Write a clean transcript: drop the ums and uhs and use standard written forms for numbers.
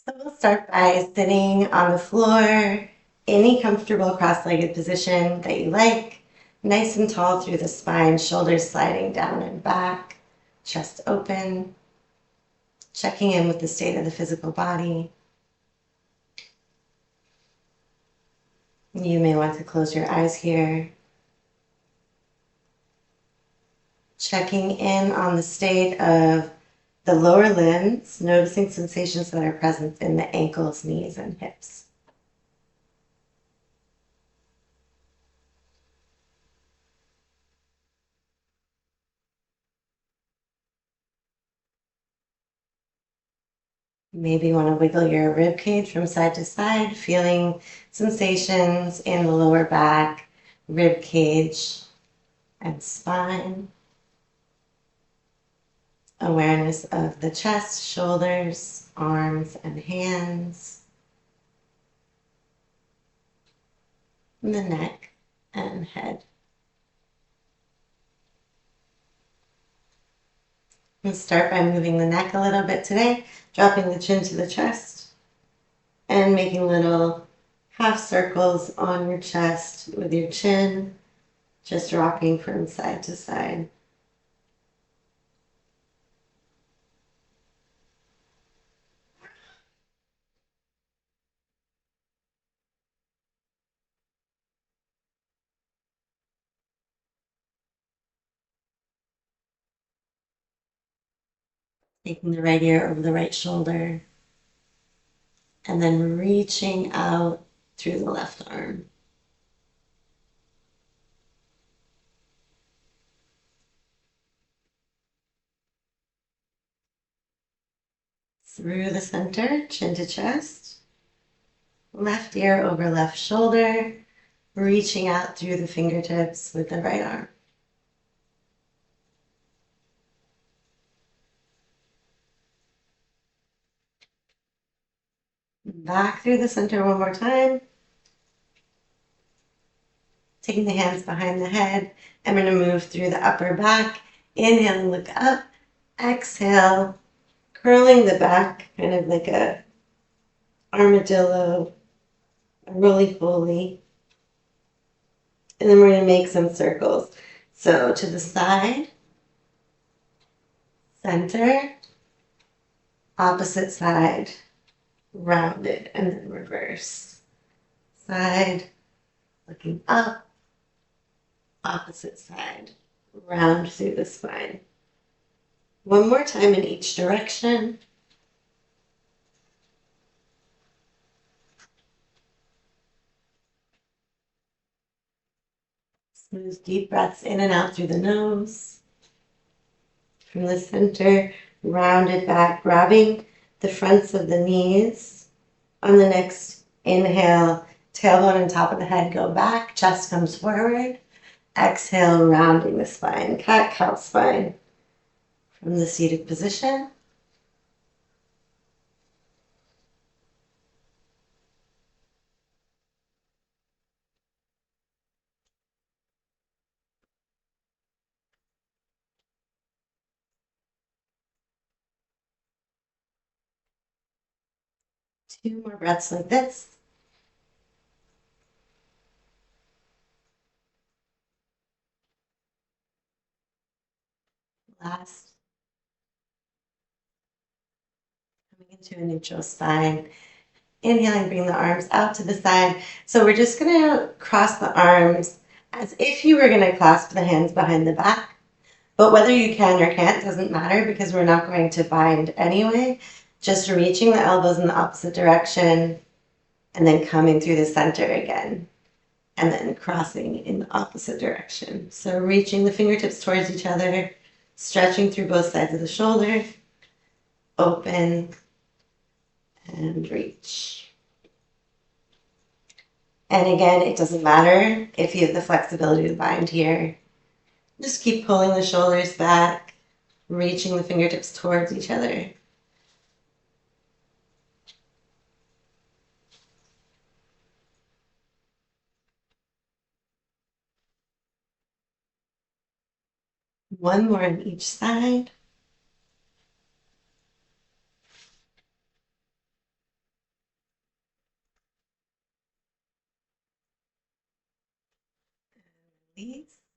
So we'll start by sitting on the floor, any comfortable cross-legged position that you like, nice and tall through the spine, shoulders sliding down and back, chest open, checking in with the state of the physical body. You may want to close your eyes here, checking in on the state of the lower limbs, noticing sensations that are present in the ankles, knees, and hips. Maybe you want to wiggle your rib cage from side to side, feeling sensations in the lower back, rib cage, and spine. Awareness of the chest, shoulders, arms, and hands, and the neck and head. We'll start by moving the neck a little bit today, dropping the chin to the chest, and making little half circles on your chest with your chin, just rocking from side to side. Taking the right ear over the right shoulder, and then reaching out through the left arm. Through the center, chin to chest, left ear over left shoulder, reaching out through the fingertips with the right arm. Back through the center one more time. Taking the hands behind the head. I'm going to move through the upper back. Inhale and look up. Exhale, curling the back, kind of like a armadillo, a roly-poly. And then we're going to make some circles. So to the side, center, opposite side, rounded, and then reverse. Side, looking up, opposite side, round through the spine. One more time in each direction. Smooth, deep breaths in and out through the nose. From the center, rounded back, grabbing the fronts of the knees. On the next inhale, tailbone and top of the head go back, chest comes forward. Exhale, rounding the spine, cat-cow spine. From the seated position. Two more breaths like this. Last. Coming into a neutral spine. Inhaling, bring the arms out to the side. So we're just going to cross the arms as if you were going to clasp the hands behind the back. But whether you can or can't doesn't matter because we're not going to bind anyway. Just reaching the elbows in the opposite direction and then coming through the center again. And then crossing in the opposite direction. So reaching the fingertips towards each other, stretching through both sides of the shoulder, open, and reach. And again, it doesn't matter if you have the flexibility to bind here. Just keep pulling the shoulders back, reaching the fingertips towards each other. One more on each side. release.